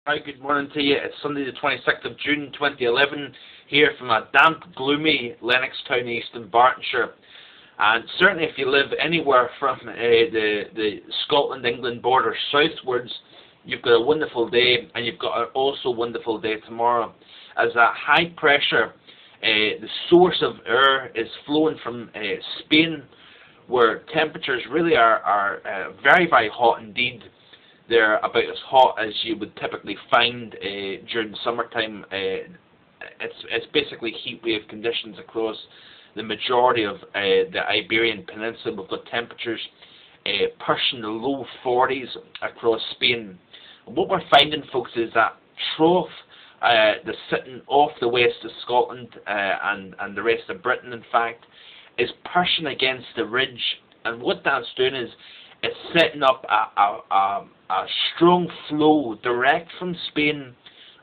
Hi, good morning to you. It's Sunday the 26th of June 2011 here from a damp, gloomy Lennoxtown, Eastern Bartonshire. And certainly if you live anywhere from the Scotland-England border southwards, you've got a wonderful day, and you've got an also wonderful day tomorrow. As that high pressure, the source of air is flowing from Spain, where temperatures really are very, very hot indeed. They're about as hot as you would typically find during summertime. It's basically heat wave conditions across the majority of the Iberian Peninsula. We've got temperatures pushing the low 40s across Spain. And what we're finding, folks, is that trough that's sitting off the west of Scotland and the rest of Britain, in fact, is pushing against the ridge. And what that's doing is it's setting up a strong flow direct from Spain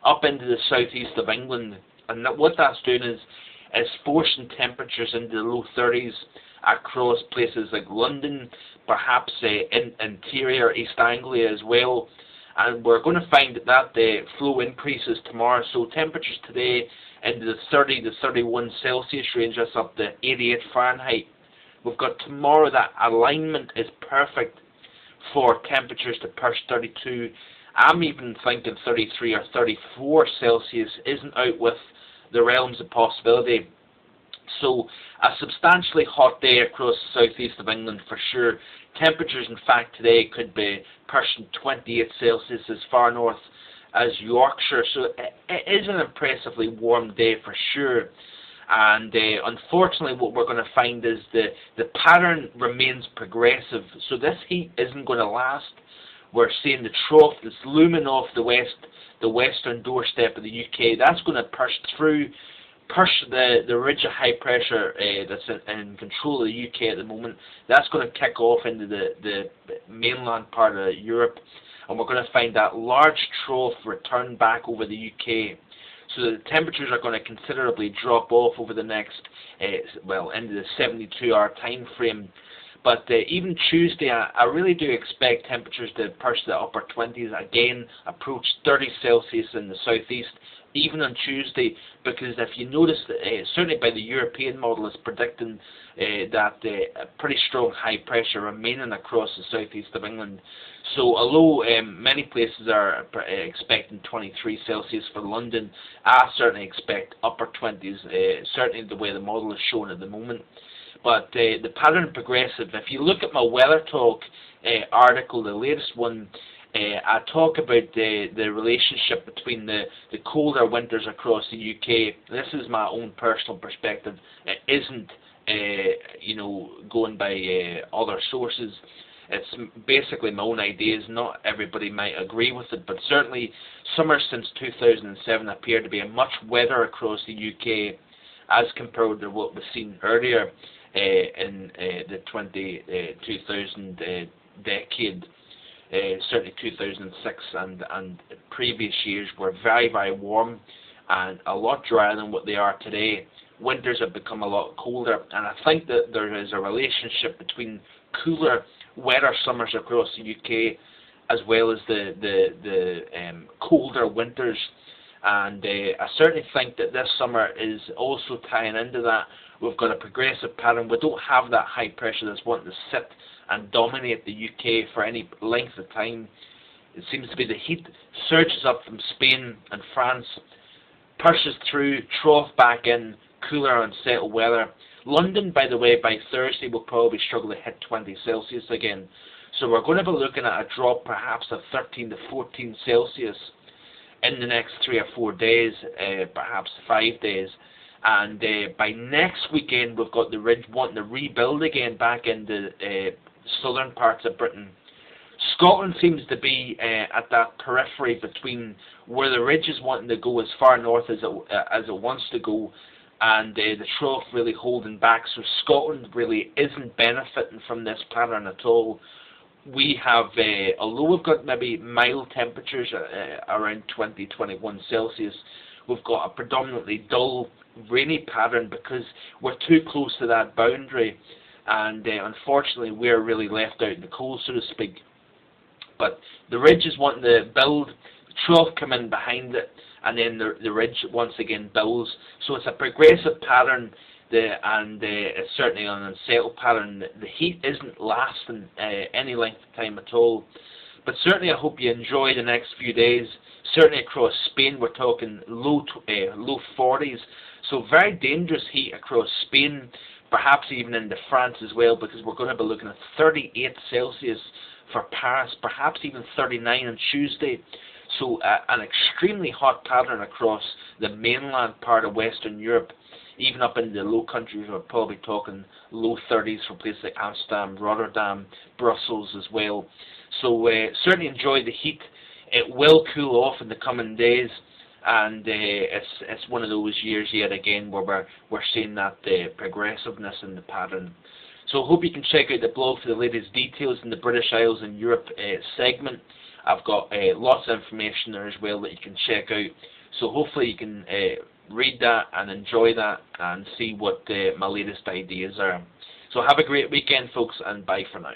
up into the southeast of England, and what that's doing is forcing temperatures into the low 30s across places like London, perhaps in interior East Anglia as well. And we're going to find that the flow increases tomorrow. So temperatures today into the 30 to 31 Celsius range, that's up to 88 Fahrenheit. We've got tomorrow that alignment is perfect for temperatures to push 32. I'm even thinking 33 or 34 Celsius isn't out with the realms of possibility. So a substantially hot day across the southeast of England for sure. Temperatures in fact today could be pushing 28 Celsius as far north as Yorkshire. So it is an impressively warm day for sure. And unfortunately what we're going to find is the pattern remains progressive. So this heat isn't going to last. We're seeing the trough that's looming off the western doorstep of the UK. That's going to push the ridge of high pressure that's in control of the UK at the moment. That's going to kick off into the mainland part of Europe. And we're going to find that large trough return back over the UK. So the temperatures are going to considerably drop off over the next, into the 72-hour time frame. But even Tuesday, I really do expect temperatures to push the upper 20s again, approach 30 Celsius in the southeast, even on Tuesday, because if you notice, certainly by the European model, it's predicting that a pretty strong high pressure remaining across the southeast of England. So although many places are expecting 23 Celsius for London, I certainly expect upper 20s, certainly the way the model is shown at the moment. But the pattern progressive. If you look at my Weather Talk article, the latest one, I talk about the relationship between the colder winters across the UK. This is my own personal perspective. It isn't, going by other sources. It's basically my own ideas. Not everybody might agree with it, but certainly summers since 2007 appear to be much wetter across the UK as compared to what was seen earlier in the 2000 decade. Certainly 2006 and previous years were very, very warm and a lot drier than what they are today. Winters have become a lot colder, and I think that there is a relationship between cooler, wetter summers across the UK as well as the colder winters. And I certainly think that this summer is also tying into that. We've got a progressive pattern. We don't have that high pressure that's wanting to sit and dominate the UK for any length of time. It seems to be the heat surges up from Spain and France, pushes through, trough back in, cooler and settled weather. London, by the way, by Thursday will probably struggle to hit 20 Celsius again. So we're going to be looking at a drop perhaps of 13 to 14 Celsius in the next 3 or 4 days, perhaps 5 days. And by next weekend we've got the ridge wanting to rebuild again back into southern parts of Britain. Scotland seems to be at that periphery between where the ridge is wanting to go as far north as it wants to go, and the trough really holding back. So Scotland really isn't benefiting from this pattern at all. We have, although we've got maybe mild temperatures around 20, 21 Celsius, we've got a predominantly dull, rainy pattern because we're too close to that boundary, and unfortunately we're really left out in the cold, so to speak. But the ridge is wanting to build, trough come in behind it, and then the ridge once again builds. So it's a progressive pattern, and it's certainly an unsettled pattern. The heat isn't lasting any length of time at all. But certainly I hope you enjoy the next few days. Certainly across Spain we're talking low 40s. So very dangerous heat across Spain, perhaps even into France as well, because we're going to be looking at 38 Celsius for Paris, perhaps even 39 on Tuesday. So an extremely hot pattern across the mainland part of Western Europe, even up into the Low Countries. We're probably talking low 30s for places like Amsterdam, Rotterdam, Brussels as well. So certainly enjoy the heat. It will cool off in the coming days, and it's one of those years yet again where we're seeing that progressiveness in the pattern. So I hope you can check out the blog for the latest details in the British Isles and Europe segment. I've got lots of information there as well that you can check out. So hopefully you can read that and enjoy that and see what my latest ideas are. So have a great weekend, folks, and bye for now.